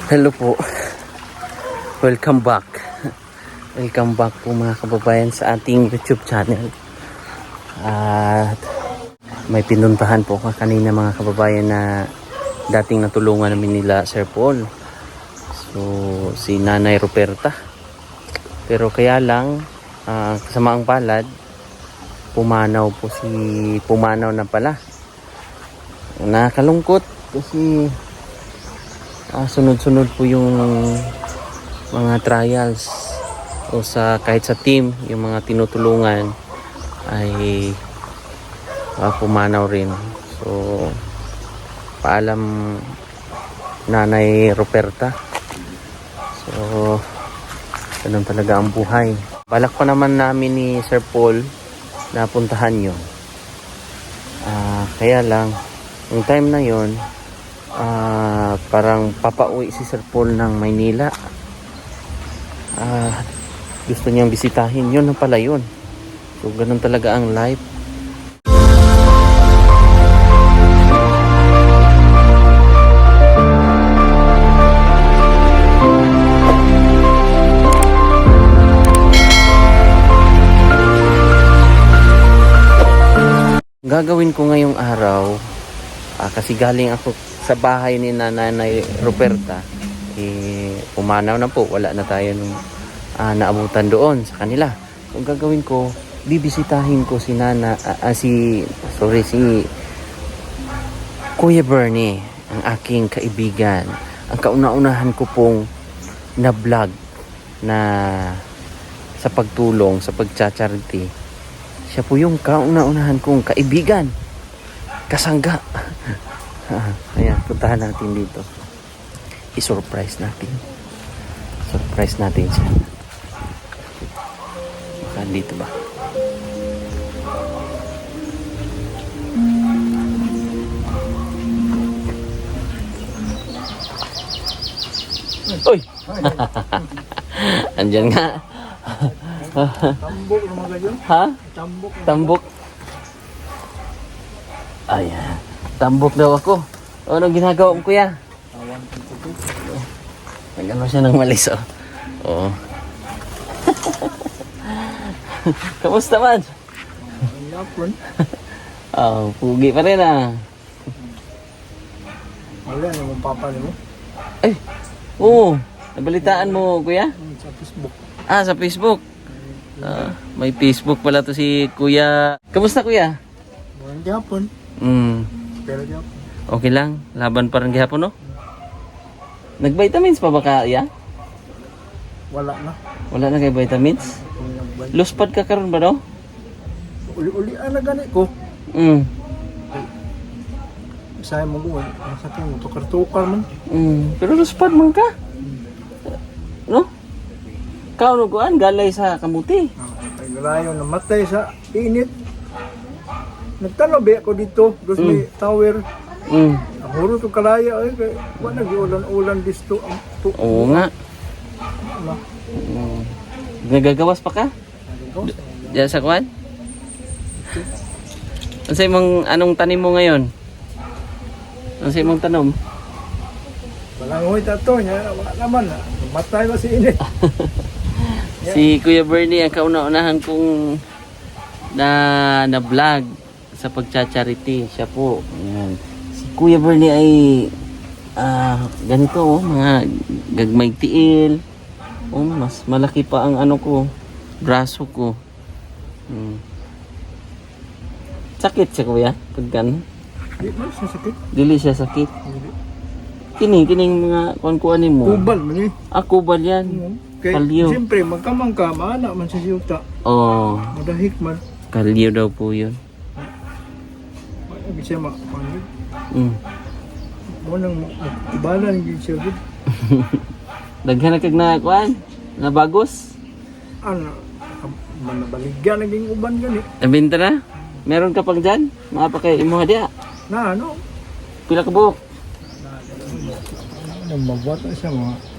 Hello po. Welcome back. Welcome back po mga kababayan sa ating YouTube channel. At may pinuntahan po ako kanina mga kababayan na dating natulungan namin nila Sir Paul. So si Nanay Ruperta. Pero kaya lang kasamaang palad pumanaw na pala. Nakakalungkot kasi sunod-sunod po yung mga trials o kahit sa team yung mga tinutulungan ay pumanaw rin. So paalam Nanay Ruperta. So ganun talaga ang buhay. Balak pa naman namin ni Sir Paul na puntahan yun. Kaya lang yung time na yun parang papauwi si Sir Paul ng Maynila. Gusto niyang bisitahin yun na pala yun. So ganun talaga ang life. Gagawin ko ngayong araw kasi galing ako sa bahay ni Nanay Ruperta, pumanaw na po, wala na tayo nung naabutan doon sa kanila. Kung gagawin ko, bibisitahin ko si Kuya Bernie, ang aking kaibigan, ang kauna-unahan ko pong na vlog na sa pagtulong, sa pagcha-charity. Siya po yung kauna-unahan kong kaibigan, kasangga. Ayan, puntahan natin dito. I-surprise natin. Surprise natin siya. Baka dito ba? Uy! Andyan nga. Tambok naman kayo? Ha? Tambok. Tambok. Ayan. Tambok daw ako. O, anong ginagawa mo, kuya? Nag-ano siya ng malis, oh. Oo. Kamusta man? Yapon. Pugi pa rin, Wala naman papali mo. Ay, oo. Nabalitaan mo, kuya? Sa Facebook. Sa Facebook. May Facebook pala to si kuya. Kamusta, kuya? Walang yapon. Pero yapon. Okay lang. Laban pa rin gihapon, no? Nag-vitamins pa ba ka, ya? Wala na. Wala na kay vitamins? Luspad ka karon ba, no? Uli-uli na gani ko. Saya mo mo. Masakit mo. Tukar-tukar man. Pero luspad man ka. No? Kaunuguan, galay sa kamuti. Ay galayo na matay sa init. Nagtanabi ako dito. Gusto may tower. Ang huro to kalaya. Ay, wala nag-ulan-ulan dito. Oo nga. Nagagawas pa ka? Diyan sa kwan? Anong tanim mo ngayon? Ano sa imong tanom? Walang huy tato niya. Wala naman. Matay ba si init? Si Kuya Bernie ang kauna-unahan kong na vlog sa pagcha-charity. Siya po. Ayan. Si Kuya Bernie ay ganito, mga gagmay tiil. Mas malaki pa ang braso ko. Sakit siya, kuya? Pagkan? Di man siya sakit. Dili siya sakit. Kining mga kuan-kuanin mo. Kubal man eh. Kubal yan. Kaya Kalyo. siyempre magkamang ka, maana man sa siyuta. Madahik man. Kalyo daw po yun. Hindi siya makapangit. Munang ibalan din siya. Daghan na kag na kuan? Na bagos? Manabaligyan naging uban gani. Nabinta na? Meron ka pang dyan? Mga pa kayo imuha diya? Na ano? Pila ka buhok? Magbuhat na siya mga.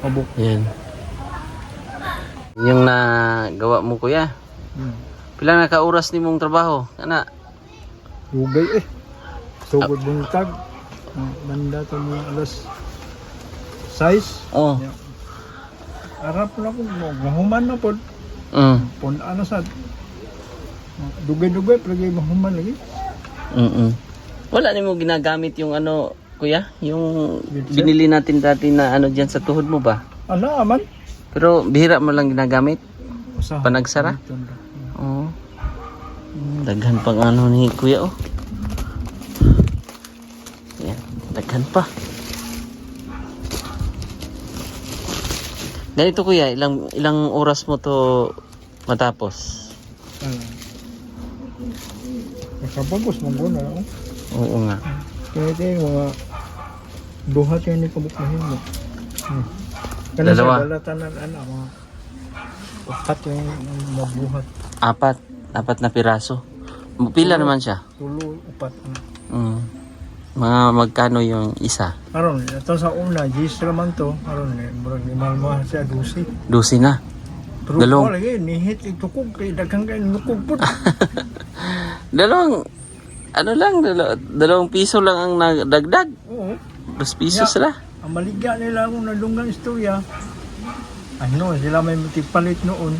Kabuk. Yan. Yung nagawa mo, kuya? Pila na ka-oras ni mong trabaho? Ana? Ugay eh. Sugod buntag. Banda to mga alas size. Oh. Yeah. Arap na ko, mahuman na po. Pon ano sad. Dugay-dugay, pero mahuman lagi. Wala ni mo ginagamit yung ano, kuya? Yung binili natin dati na ano dyan sa tuhod mo ba? Ano, aman? Pero bihira mo lang ginagamit? Usaha. Panagsara? Oo. Daghan pang ano ni kuya, oh. Yan, daghan pa. Ganito kuya, ilang oras mo to matapos? Nakabagos mong guna, oh. Oo nga. Kaya ito yung mga duhat yung ni kabukmahin mo. Dalawa. Sa dalatanan, mga upat yung mabuhat. Apat na piraso. Pila naman siya? Tulo, upat. Mga magkano yung isa? Karon, ito sa una, gis naman to. Karon, murag ni Malma siya, 12. 12 na. Pero Dalawang- ko lagi, nihit itukog, kay daghang kayo nukog po. Dalawang piso lang ang nagdagdag. Oo. 2 piso sila. Ang maligya nila kung nadunggang istorya, ano, sila may matipalit noon.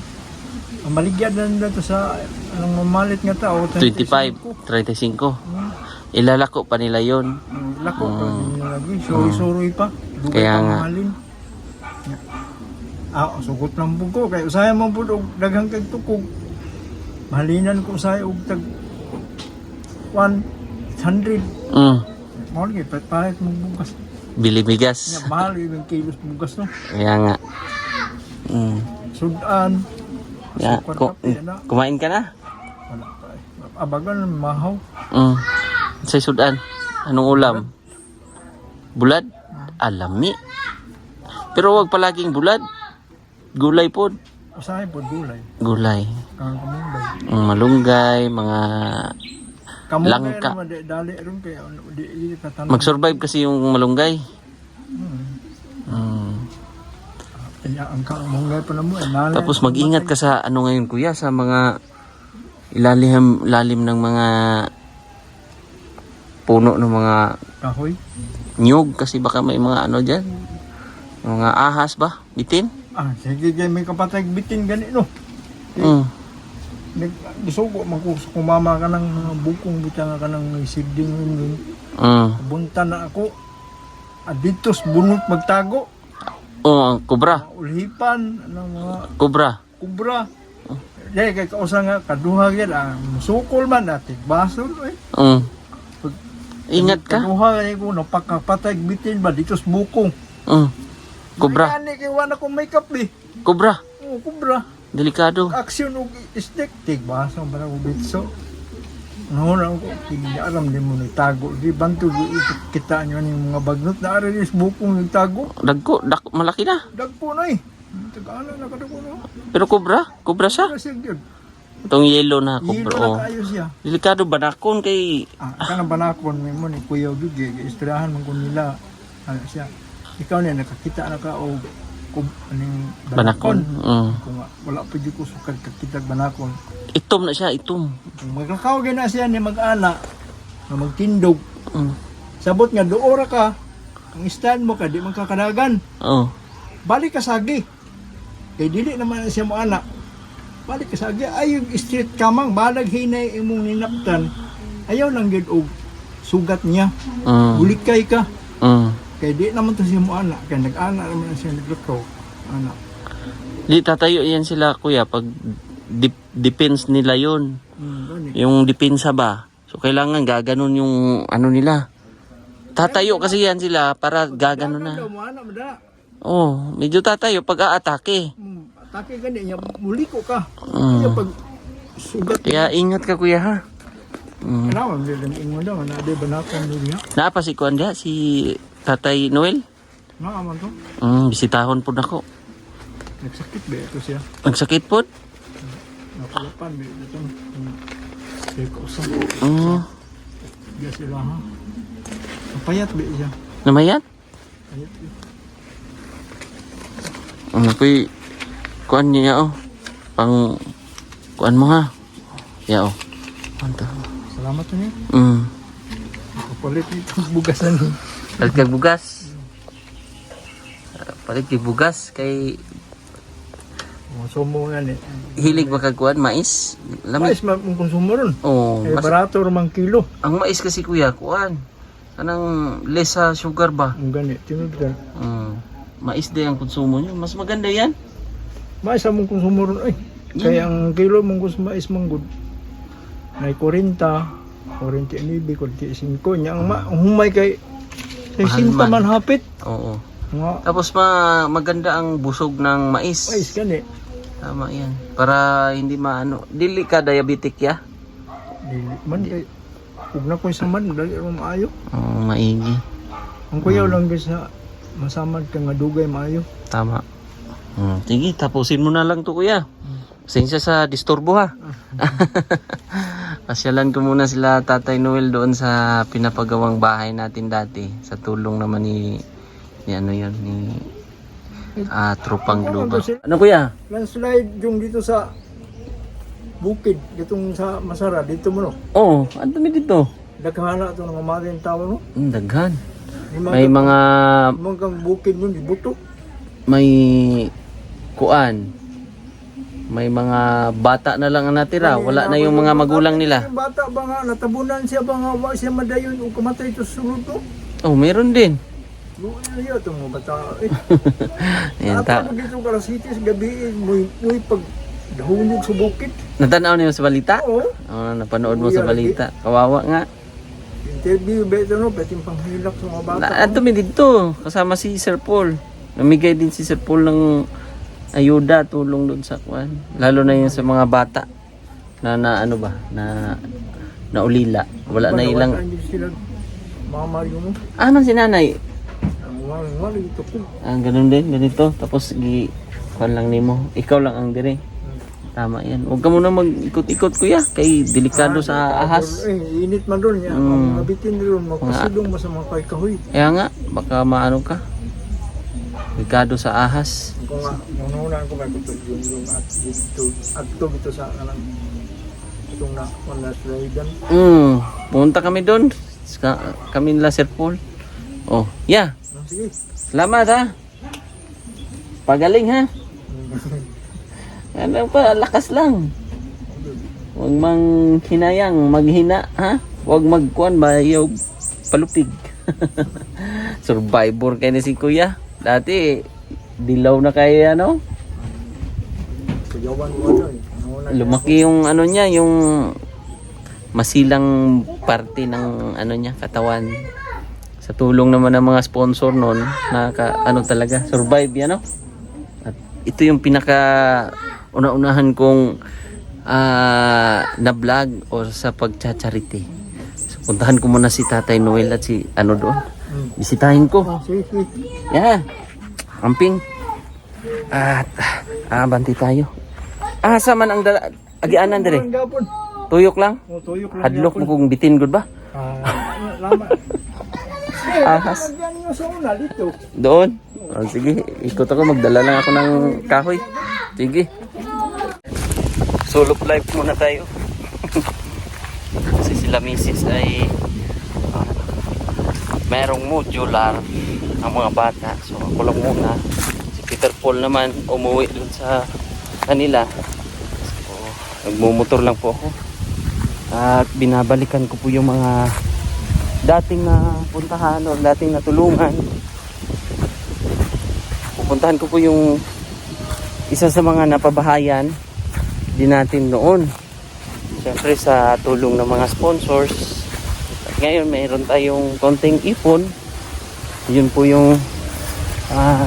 Ang maligya na nila to sa anong mamalit nga tao. 25, 35. Ilalako pa nila yon. Lako pa nila lagi. Suri-suri pa. Dugay Kaya pa nga. mahalin. Sugot ng buko. Kaya usaya mo po daghang kag tukog. Mahalinan ko usaya og tag 100. Mahal kayo, pahit mong bugas. Bili bigas. Mahal yung kilos bugas no. Kaya nga. Sudan. Ya, Sukar kape na. kumain ka na? Wala pa eh. Abagan, mahaw. Sa sudan. Anong ulam? Bulad? Alami. Pero wag palaging bulad. Gulay po. Usahay po gulay. Gulay. Kang kamunday. Malunggay, mga Kamunday Langka. naman, dali rin kaya di katanong. mag-survive kasi yung malunggay. Kaya ang kamunday pa na mo. Nalay. Tapos mag-ingat ka sa ano ngayon kuya, sa mga ilalim ng mga puno ng mga Kahoy. nyug kasi baka may mga ano dyan. Mga ahas ba? Bitin? Sige kaya may kapatay bitin gani no. Gisugo kumama ka ng mga bukong bitanga ka ng may siding yun. Bunta na ako. Aditos bunot magtago. Kubra. Ulhipan ng mga Kubra. kubra. Dahil kay kausa nga kaduha gyud musukol man natin. Basol eh. Ingat ka. Kaduha kay ko napakapatay bitin ba dito sa bukong. Kubra. Ani kay wala ko makeup eh. Kubra. Kubra. Delikado. Aksyon og stick basol ba ko bitso. No na ko aram din mo nitago. Di bantu kita nyo ni mga bagnot na ari sa bukong nitago. Malaki na. Dagpo na eh. Tagalan na kadagpo no. Pero kubra? Kubra siya? Kasi gyud. Itong yellow na Hilo kubra. na kayo siya. Delikado banakon kay Kanang banakon mo ni Kuya Gigi, istoryahan man ko nila. Ano siya? Ikaw na nakakita na ka o aning banakon. Kung wala pa di ko sukad kakita banakon. Itom na siya, itom. Kung magkakawag na siya ni mag-ana na magtindog. Sabot nga doora ka, ang stand mo ka di man kakadagan. Balik ka sagi. Kay dili naman siya mo ana. Balik ka sagi ay yung street kamang balag hinay imong ninaptan. Ayaw lang gid og sugat niya. Bulikay ka. Kay di naman to siya mo ana, kay nag-ana naman siya nagluto. Ana. Di tatayo yan sila kuya pag defense nila yun. Gani. Yung depensa ba? So kailangan gaganon yung ano nila. Tatayo kasi yan sila para gaganon na. Daw mo ana mada. Medyo tatayo pag aatake. Atake gani niya muliko ka. Kaya pag sugat Kaya ingat ka kuya ha. Kailangan din ang ingon daw na di banakon niya. Naapa si Kuan dia, si Tatay Noel. Naaman to. Bisitahon po nako. Nagsakit ba ito siya? Nagsakit po? Napalapan ba ito? Kaya kausap. Diya sila ha. Napayat ba siya? Namayat? Payat ba? Ano po Kuan niya pang Kuan mo ha. Ya Mantap. Salamat niya. Kapalit itong bugasan. Kagbugas. Palit kay bugas kay Sumo yan eh. hilig ba kagkuan mais? Mais mong konsumo ron. Oh, Eh, barato ramang kilo. ang mais kasi kuya kuan. Kanang less sa sugar ba? Ang ganit. Tinod ka. Mais din ang konsumo niyo. Mas maganda yan. Mais among konsumo ron. Ay, kaya ang kilo mong konsumo mais manggod. Nay 40, 49, 45. Nya ang humay kay Mahal 60 man hapit. Oo. Nga Tapos maganda ang busog ng mais. mais gani. Tama yan. Para hindi maano. Dili ka diabetic ya? Dili man ay ug na ko sa man dali ra maayo. Maigi. Ang kuyaw lang gyud sa masamad ka nga dugay maayo. Tama. Sige, tapusin mo na lang to kuya. Pasensya sa disturbo ha. Pasyalan ko muna sila Tatay Noel doon sa pinapagawang bahay natin dati. Sa tulong naman ni ano yun, ni Tropang Global. Ano kuya? Landslide yung dito sa bukid, ditong sa Masara, dito mo no. Oo, ano dumi dito? Daghana ito ng mamarin tao no. Daghan. May mga Mga bukid nun, ibuto. may kuan. May mga bata na lang ang natira. Wala na yung mga magulang nila. Yung bata ba nga, natabunan siya ba nga, wa siya madayon o kamatay ito sa sulod no. Oh, meron din. Ano yun itong mga bata eh. Ayan, Ato pag dito ka city sa gabi, muy pag dahunyog sa bukid. natanaw niyo sa balita? Oo. Napanood mo sa balita. Kawawa nga. Interview ba ito no, pwedeng panghilak sa mga bata. Dumi dito, kasama si Sir Paul. Namigay din si Sir Paul ng ayuda, tulong doon sa kwan. Lalo na yung sa mga bata na ano ba, na ulila. Wala na ilang. Hindi sila mamaryo mo. Man si nanay. Ang wala ito po. Ganun din, ganito. Tapos kwan lang nimo. Ikaw lang ang dire. Tama yan. Huwag ka muna mag-ikot-ikot kuya. Kay delikado sa ahas. Init man doon. Ang mabitin doon, magpasilong mo sa mga kahoy. Kaya nga, baka maano ka. Delikado sa ahas. Kung nga, manunan ko ba ito yung at dito sa kanang itong na slaidan. Punta kami doon. Kami nila Sir Paul. Oh, yeah. Sige. Salamat ha. Pagaling ha. Ano pa, lakas lang. Huwag mang hinayang, maghina ha. Huwag magkuan, bayaw palupig. Survivor kayo na si kuya. Dati, dilaw na kayo ano. Sayawan mo ano eh. Lumaki yung ano niya, yung masilang parte ng ano niya, katawan. Sa tulong naman ng mga sponsor noon, ano talaga, survive yan, no? At ito yung pinaka una-unahan kong na vlog o sa pagcha-charity. So, puntahan ko muna si Tatay Noel at si ano doon. Bisitahin ko. Sige. Yeah. Amping. At banti tayo. Asa man ang agianan dire? Tuyok lang? Tuyok lang. Hadlok mo kung bitin good ba? Lama. Ahas. Diyan yung sa una dito. Doon? Sige, ikot ako. Magdala lang ako ng kahoy. Sige. Solo life muna tayo. Kasi sila misis ay merong modular ang mga bata. So ako lang muna. Si Peter Paul naman umuwi dun sa kanila. So nagmumotor lang po ako. At binabalikan ko po yung mga dating na puntahan o dating natulungan. Pupuntahan ko po yung isa sa mga napabahayan din natin noon. Siyempre sa tulong ng mga sponsors. At ngayon mayroon tayong konting ipon. Yun po yung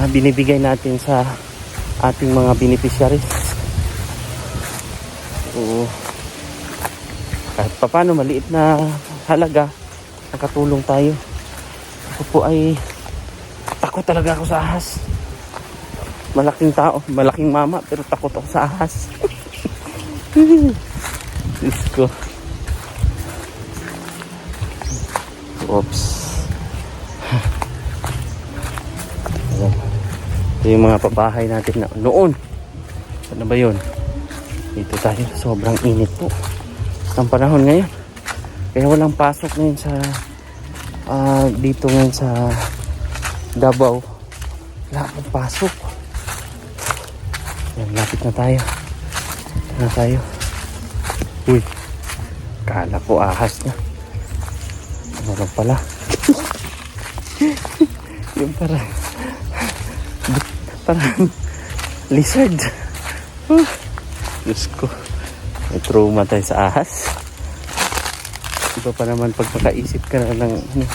binibigay natin sa ating mga beneficiaries. So, kahit paano maliit na halaga, nakatulong tayo. Ako po ay takot talaga ako sa ahas. Malaking tao, malaking mama, pero takot ako sa ahas. Diyos ko. Oops. Ito yung mga pabahay natin na noon. Ano ba yun? Dito tayo, sobrang init po. Ang panahon ngayon. Kaya walang pasok ngayon sa dito ngayon sa Davao. Wala akong pasok. Yan, lapit na tayo. Na tayo. Uy. Kala ko ahas na. Ano lang pala? Yung parang lizard. Diyos ko. May trauma tayo sa ahas. Iba pa naman pag makaisip ka na ng ano,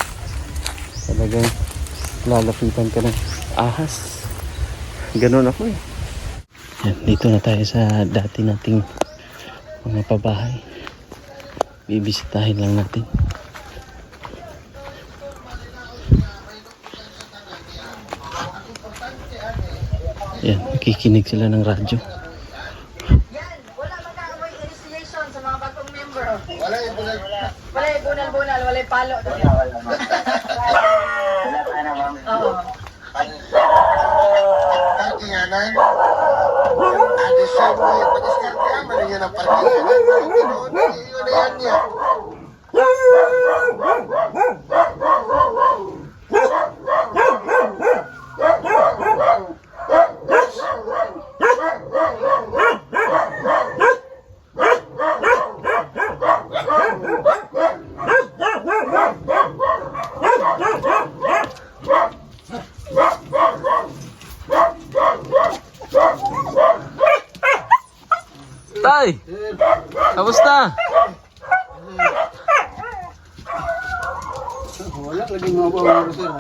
talagang lalapitan ka ng ahas. Ganun ako eh. Yan, dito na tayo sa dati nating mga pabahay. Bibisitahin lang natin. Yan, kikinig sila ng radyo. Wala mag-aamoy initiation sa mga bagong member. Wala yung bunal-bunal, wala yung palo. Oo. Tay! Kamusta? Wala lagi mga bawa sir.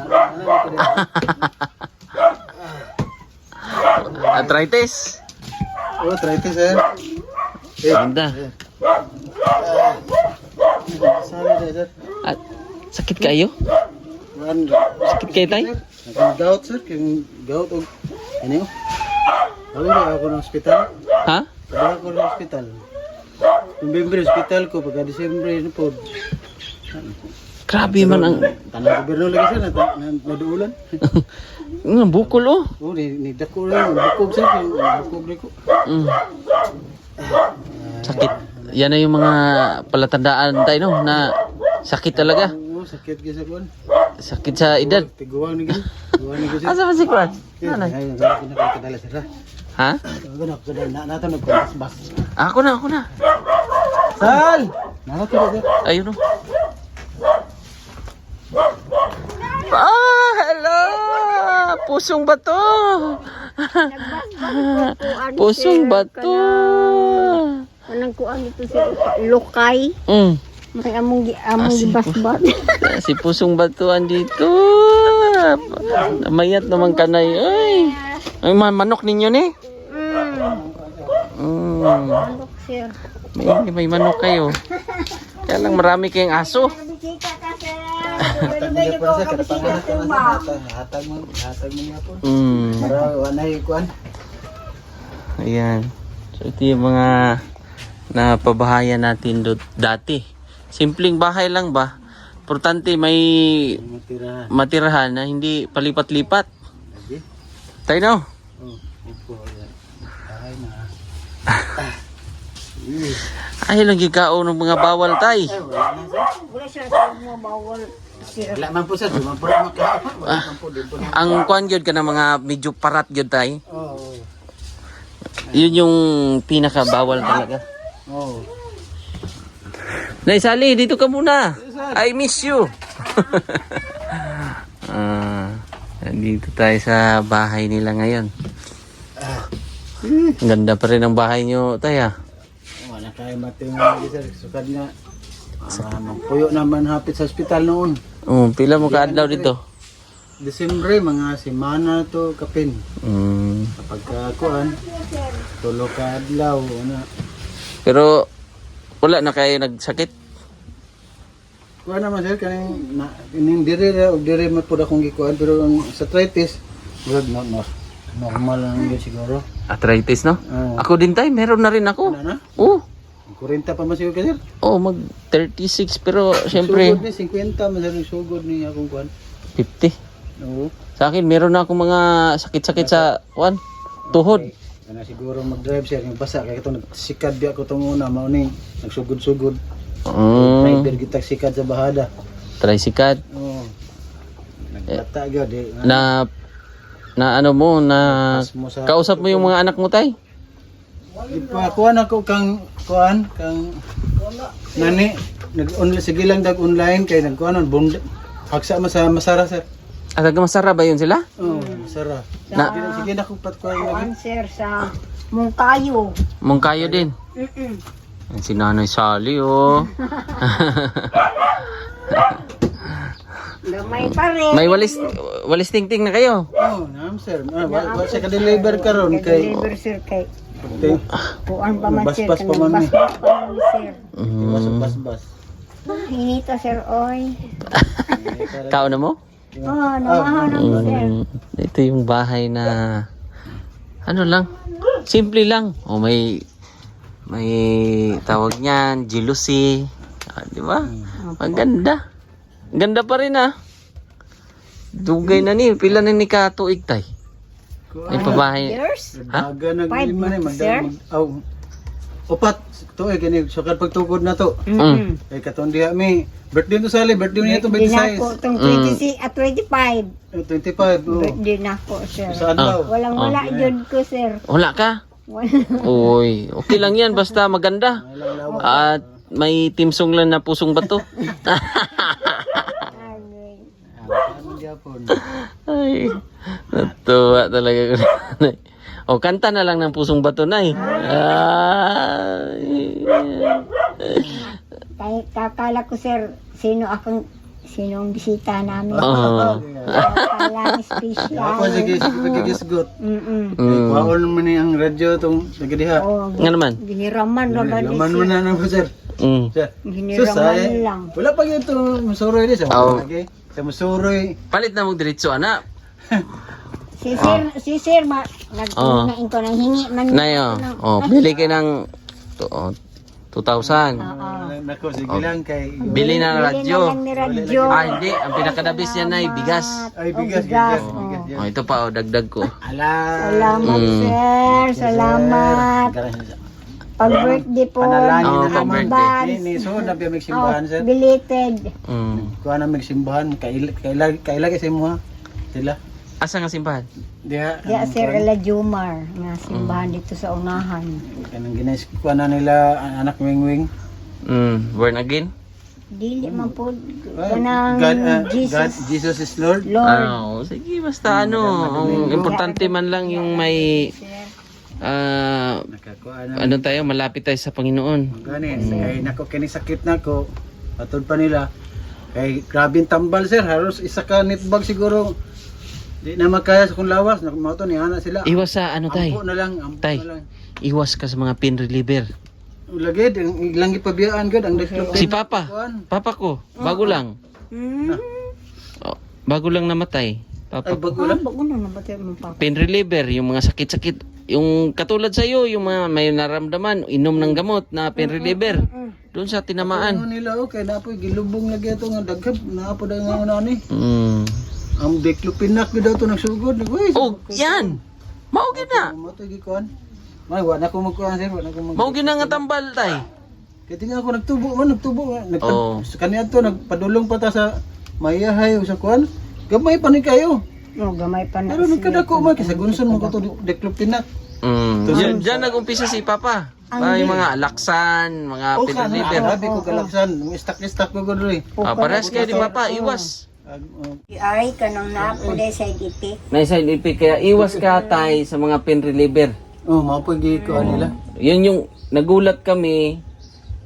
Arthritis? Oh, arthritis sir. Ganda. Sana sir. At, sakit kayo? Wan Sakit kayo tay? gout sir, kung gout og ano? Wala ako ng ospital. Ha? Wala ako ng ospital. November hospital ko pagka December po. Grabe man ang Tanang gobyerno lagi sir naduulan. nga bukol oh. Oh, ni dako lang bukog sir, bukog ko. Mm. Sakit. Yan na yung mga palatandaan tayo no na sakit talaga. Oh, sakit gyud sa kuan. Sakit sa edad. Tiguang ni gyud. Tiguang ni gyud. Asa man si Kwan? Nanay. Ay, nakakadala sir. Ha? Ako na kadala nato nagpas-bas. Ako na. Sal! Nato sir. Ayun oh. Ah, hello! Pusong bato! Pusong bato! Anong kuan ito si Lokay. Mm. May among gibasbat. Si Pusong Bato andito. Mayat naman kanay. Ay, ay manok ninyo ni? Manok sir. May manok kayo. Kaya lang marami kayong aso. Bisita ka sir. Hindi ko sa katapangan ko na hatag mo niya po. Para wanay kuan. Ayan. So ito yung mga napabahayan natin dati. Simpleng bahay lang ba? Importante may Matirahan. matirahan na hindi palipat-lipat. Lagi. Tayo no? Oh, upo yan. Ay na. Ay lang gigao ng mga bawal tay. Wala na sir. Wala siya sa mga bawal. Sir. Wala man po sir, man po makahapon. Wala man po din po. Ang kwan gyud ka ng mga medyo parat gyud tay. Oh. Yun yung pinaka bawal talaga. Oh. Nay Sally, dito ka muna. I miss you. Dito tayo sa bahay nila ngayon. Ang ganda pa rin ang bahay nyo, Taya. Wala kayo matingan lagi sir. Sukad na. Magpuyo naman hapit sa ospital noon. Pila mo kaadlaw dito? Desembre, mga semana to kapin. Kapag kakuan, tulo ka adlaw. Ano. Pero wala na kayo nagsakit? Kuan naman sir, kaning dire po akong gikuan. Pero ang sa arthritis, normal lang yun siguro. Arthritis, no? Oo. Ako din tayo, meron na rin ako. Ano na? Oo. 40 pa man siguro ka sir. Mag 36 pero syempre Sugod ni 50 man sir, sugod ni akong kuan. 50. Oo. Sa akin meron na akong mga sakit-sakit sa tuhod. Kana siguro mag-drive sir, yung basa kay katong nagsikad di ako tong una mao ni nagsugod-sugod. Driver kita sikad sa bahada. Tricycle. Oo. Nagbata gyud di. Na na ano mo, na Pas mo sa- kausap mo yung mga anak mo, tay? Ipakuan ako kang nani nag-online sige lang dag online kay nagkuanon bunda haksa masara sir. Taga Masara ba yun sila? Oh, masara. Na- Sige na ko patkuan lagi. Sir, sa Mungkayo. Mungkayo din. Yan si Nanay Sally, oh. Gamay pa rin. May walis tingting na kayo. Oh, naam sir. Wa sa ka-deliver karon kay Deliver, sir, kay okay. kuan pa man, sir. Basbas pa man, eh. Basbas pa man, sir. Iwas bas. Hinito, sir, oy. Kao na mo? Oh, namahaw na mo, sir. Ito yung bahay na ano lang, simple lang. O may tawag niyan, jealousy. Di ba? Maganda. Ganda pa rin ah. Dugay na ni, pila na ni katuig tay. May pabahay. Years? Ha? Daga nag Five man months, sir? Upat to gani sukad pagtukod na to. Mm. Kay katon diha mi birthday to Sally, birthday niya itong Birthday na ako, 26. itong 26 at 25. 25. Oh. Birthday na ako, sir. Saan daw? Walang wala dyan ko, sir. Wala ka? Wala. Uy, okay lang yan basta maganda. At may timsong lang na pusong bato. Ano gyapon? Ay, natuwa talaga ko. O, kanta na lang ng pusong bato na eh. Ay. Kakala ko, sir, sino ang bisita namin. Oh. Kakala ni special. Ako sige pagigisgot. Mm-mm. Kuhaon man ni ang radyo tong nagadiha. Oh, Nga naman. giniraman naman ni Laman mo sir. na nang sir. Mm. Sir. Giniraman lang. Wala pa gyud to musuroy di sa Oh. lagi. Sa musuroy. Palit na mong diretso, anak. Si sir, naghingain ko ng hingi man. Nayo. Oh, bili kayo ng 2,000. Nako sige lang kay Bili na ng radyo. Bili na lang ni radyo. Ah, hindi. Ang pinakadabis yan ay bigas. ay bigas bigas, bigas. Oh, ito pa, oh, dagdag ko. Ala. Salamat, sir. Salamat. Pag-birthday po. Panalangin Oh, na naman. pag-birthday. Ni so na biya magsimbahan sir. Belated. Kuha na magsimbahan kaila sa imo ha. Sila. Asa nga simbahan? Diha. Diya, sir, Ella Jumar. Nga simbahan dito sa unahan. Kanang ginais kuha na nila anak wing-wing. Born again? Dili man po. God, Kanang God, Jesus. Jesus is Lord. Lord. Oh, sige, basta ano. Ang importante man lang yung may Nakakuha na. ano tayo, malapit tayo sa Panginoon. Gani, kay nako kini sakit nako. Patod pa nila. Kay grabing tambal sir, halos isa ka nitbag siguro. Di na makaya sa kung lawas, mauto ni ana sila. Iwas sa ano tayo? Ampo na lang, ampo Tay. na lang. Iwas ka sa mga pain reliever. Lagi ang ilang ipabiyaan gud ang deklop. Si Papa. Papa ko, bago lang. Hmm? Oh, bago lang namatay. Ay Papa ko. bago lang. Bago na nabatay mo pa. Pain reliever, yung mga sakit-sakit. Yung katulad sa iyo, yung mga may naramdaman, inom ng gamot na pain reliever. Doon sa Ano tinamaan. nila okay napoy gilubong lagi ato nga daghap napo da nga una ni. Mm. Ang deklopinak gid daw to nagsugod. Uy. Oh, yan! Maugin na! Moto gikuan. May wala ko magkuan sir, wala ko mag. Maugin na nga tambal, tay. Kaya tingnan ako nagtubo. Oo. Sa kanya to nagpadulong pa ta sa mayahay o sa kuan. Gamay pa ni kayo. No, gamay pa na. Pero nagkadako man kasi gunson mo ko to deklopinak. Diyan nag-umpisa si Papa. Yung mga alaksan, mga O pain ka reliever. Grabe ko kalaksan. Istak ko ko diri. Parehas kayo ni Papa, iwas. Ay, kanang napuday sa itik. May side effect, kaya iwas ka tay sa mga pain reliever. Oh, mao pa gikuan nila. Yun yung nagulat kami,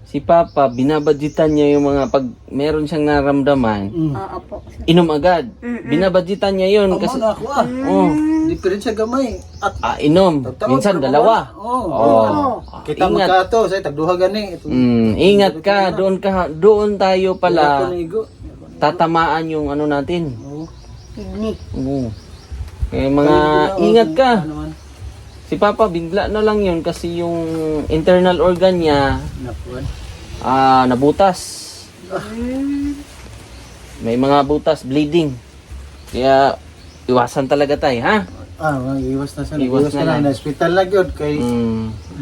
si Papa, binabadjitan niya yung mga pag meron siyang naramdaman, Oo po. inom agad. Binabadjitan niya yun kasi, Kasi ako oh, diferensya gamay at inom. Minsan dalawa. Oh. Kita Ingat. magkato say tagduha gani. Ito. Ingat ka, doon tayo pala Panigo. tatamaan yung ano natin. Oh. Picnic. Oo. Kaya mga ingat ka. Ano man. Si Papa bigla na lang yun kasi yung internal organ niya Nakuan. nabutas. May mga butas, bleeding. Kaya iwasan talaga tayo, ha? Iwas na sana. Iwas Iwas na na lang. lang. Na hospital lang yun. Kay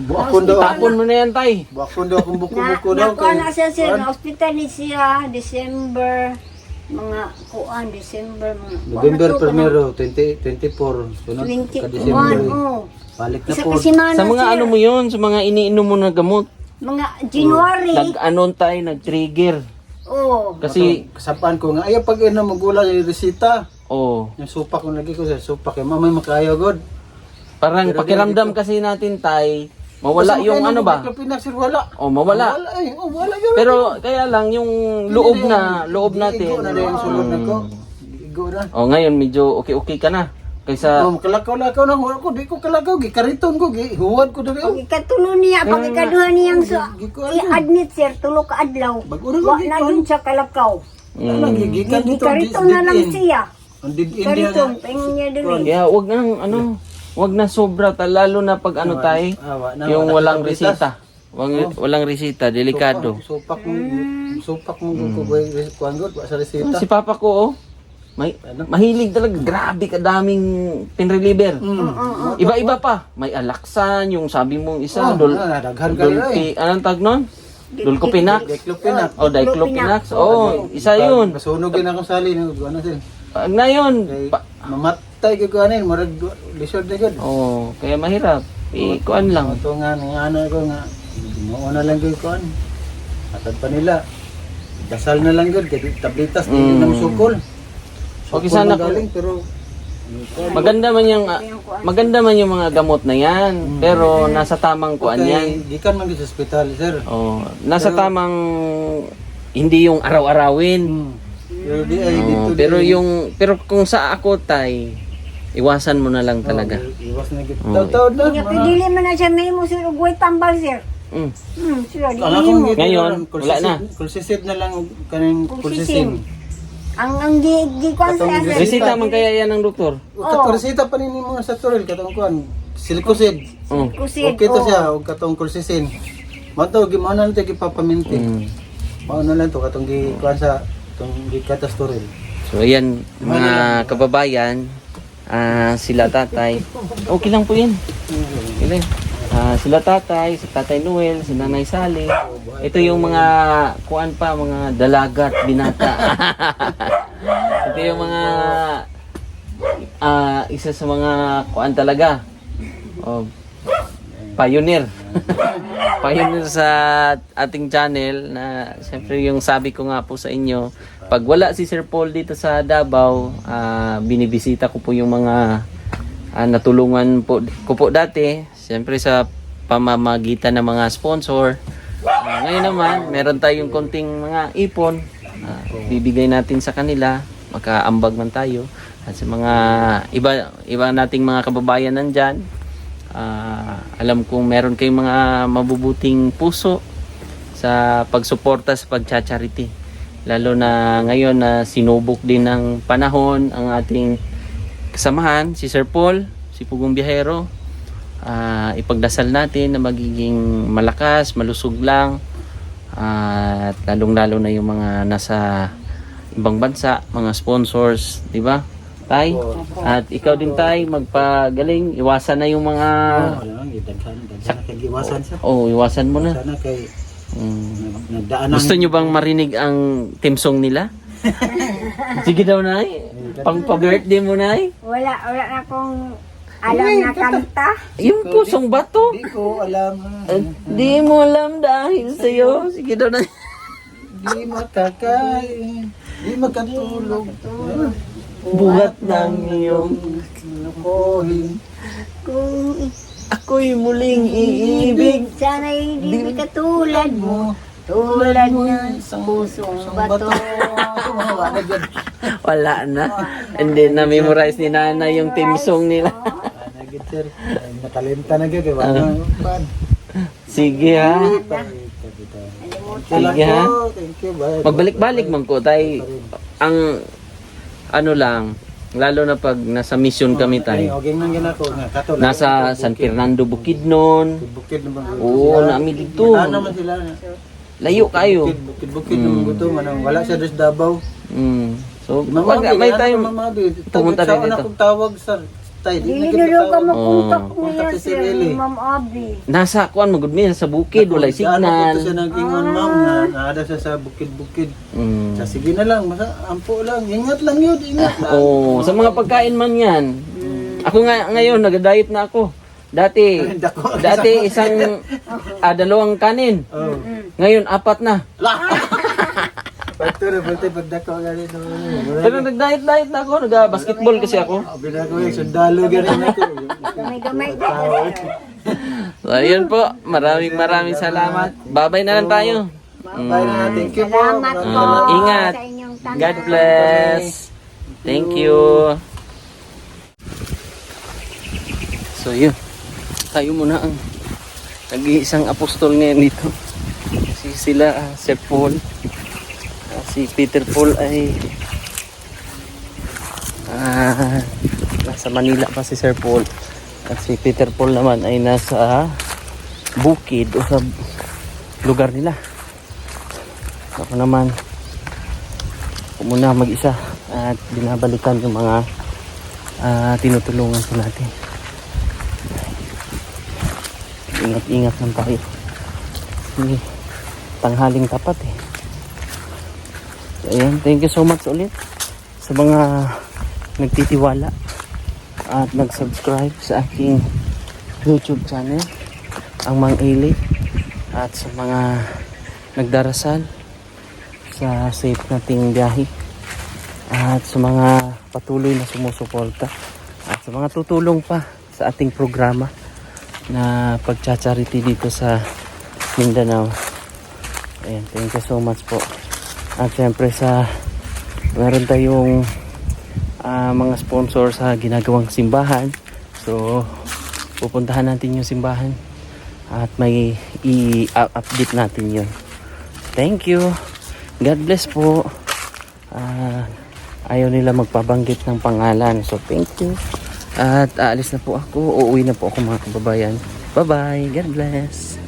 buakon daw. Tapon mo na yan, tay. Buakon daw akong buko-buko daw. Nakuha na siya, sir. Na hospital ni siya, December mga kuan December mga November kuan na to, primero, 2024. Sunod, 21 ka-December. oh. Balik na Isa po. ka semana Sa mga sir. ano mo yun, sa mga iniinom mo na gamot. Mga January. Nag-anon tayo, nag-trigger. Oh. Kasi, Kasapaan ko nga, ayaw pag ina magula yung resita. oh, Yung supak ko lagi ko sa supak. Yung mamay makayaw god. parang Pero pakiramdam dito- kasi natin tay, mawala yung ano ba? Sir, wala. Oh, mawala. Wala eh. Oh, wala yun. Pero kaya lang yung loob natin. Igo na rin yung sulod na ko. Igo na. Oh, ngayon medyo okay ka na. Kaysa Oh, kalakaw-lakaw na ko. Di ko kalakaw. Gikariton ko. Huwad ko dali. Pag ikatulo niya, pag ikaduha niyang i-admit sir, tulo ka adlaw. Bago na Wa lagi na ko. dun siya kalakaw. Gigikan dito. Ikarito na lang siya. Ang did-in niya. Ikarito, pahinga niya dun eh. kaya wag nang ano, wag na sobra lalo na pag ano tay, yung walang resita. Walang resita, delikado. Supak mo ko boy kuan god sa resita. Si papa ko oh, mahilig talaga, grabe kadaming pain reliever. Iba-iba pa. May alaksan, yung sabi mong isa, Daghan kayo eh. anong tag nun? Dulcopinax. Diclofenac. Oh, diclofenac. Oh, isa yun. Masunogin akong sali ng ano sin. Pag na yun, Kay mamatay ko anin, marag lisod na gud. oh, kaya mahirap. Ikuan lang. Ito nga ng ano ko nga. Mo na lang kay kuan. Atad pa nila. Dasal na lang gud kay tabletas di na sukol. Okay, sana ko. galing pero Maganda man yung mga gamot na yan, pero nasa tamang kuan yan. gikan man gid sa ospital sir. Oh, nasa tamang hindi yung araw-arawin. Pero di ay dito. Oh, pero kung sa ako tay, iwasan mo na lang talaga. Iwas na gid. Oh. Taw-taw na. Nga pidili man na siya may mo sir, ugway tambal sir. Mm. Sir, Alam dili ko mo. Ngayon, wala na. Kulsisid na lang kaning kulsisin. Ang gikuan sa sir. Resita man kaya yan ng doktor. Katong resita pa nini mga sa turil katong kuan. Silikosid. Oh. Kusid. Okay to siya og katong kulsisin. Mato gimana nito gipapaminti. Mm. Mao na lang to katong gikuan sa katong gikatasturil. So ayan mga kababayan, sila tatay. Okay lang po yan. Okay lang. Sila tatay, si Tatay Noel, si Nanay Sally. Ito yung mga kuan pa, mga dalagat binata. Ito yung mga isa sa mga kuan talaga. Oh, pioneer. Pioneer sa ating channel na siyempre yung sabi ko nga po sa inyo, pag wala si Sir Paul dito sa Davao, binibisita ko po yung mga natulungan ko po dati. Siyempre sa pamamagitan ng mga sponsor. Ngayon naman, meron tayong konting mga ipon. Bibigay natin sa kanila. Makaambag man tayo. At sa mga iba nating mga kababayan nandyan, alam kong meron kayong mga mabubuting puso sa pagsuporta sa pagcha-charity. Lalo na ngayon na sinubok din ng panahon ang ating kasamahan, si Sir Paul, si Pugong Biyahero. Ipagdasal natin na magiging malakas, malusog lang, at lalong-lalo na yung mga nasa ibang bansa, mga sponsors, di ba? Tay? At ikaw din tay, magpagaling, iwasan na yung mga Daghan kay giwasan siya. iwasan mo na. Sana kay Mm. nagdaan Gusto nyo bang marinig ang team song nila? Sige daw, Nay. Pang pa-birthday mo, Nay. Wala na akong alam na kanta. Yung pusong bato. Di ko alam. Di mo alam dahil sa'yo. Sige daw, Nay. Di makakain. Di makatulog. Buhat ng iyong Lukohin. Kung ako'y muling iibig. sana'y di katulad mo. Tulad ng pusong bato. Wala na. Hindi na-memorize ni Nana yung team song nila. Nagit sir. Nakalenta na gagawin. Sige ha. Sige ha. Thank you. Bye. Magbalik-balik man ko tay. Ang ano lang, lalo na pag nasa mission kami tayo. Okay nang ginako nga kato. Nasa San Fernando Bukidnon. Bukid naman. Oo, naami dito. Ano naman sila? Layo kayo. Bukid naman gusto manang wala siya dos Davao. So, Mamabi, may time mamabi. pumunta rin dito. Akong tawag sir. tay. Dili na ka makontak niya Kontak si sir, Sirili. ni Ma'am Abi. Nasa kuan magud mi sa bukid, walay Daan po signal. siya nag-ingon, ma'am, na naada siya sa bukid-bukid. Mm. Sa sige na lang, ampo lang. Ingat lang yun, ingat lang. Oh, sa mga pagkain man 'yan. Ako nga ngayon nag-diet na ako. Dati Dako. dati isang dalawang kanin. Oh. Ngayon 4 na. Pagto na, pagdako galing naman. Pero nag-diet na ako, nag-basketball kasi ako. Binako yung sundalo galing ako. Gamay-gamay din. So, ayun po. Maraming salamat. Babay na lang tayo. Bye na, thank you po. Salamat po. Ingat. Sa inyong tanong. God bless. Thank you. So, yun. Tayo muna ang nag-iisang apostol ngayon dito. Sir Paul. Si Peter Paul ay nasa Manila pa si Sir Paul. At si Peter Paul naman ay nasa bukid o sa lugar nila. Ako naman muna mag-isa at binabalikan yung mga tinutulungan ko natin. Ingat-ingat lang tayo. Hindi tanghaling tapat eh. So, ayan, thank you so much ulit sa mga nagtitiwala at nag-subscribe sa aking YouTube channel, ang Mang Ili, at sa mga nagdarasal sa safe nating biyahe, at sa mga patuloy na sumusuporta, at sa mga tutulong pa sa ating programa na pagcha-charity dito sa Mindanao. Ayan, thank you so much po. At syempre meron tayong mga sponsor sa ginagawang simbahan. So pupuntahan natin yung simbahan at may i-update natin yun. Thank you. God bless po. Ayaw nila magpabanggit ng pangalan. So thank you. At aalis na po ako. Uuwi na po ako mga kababayan. Bye bye. God bless.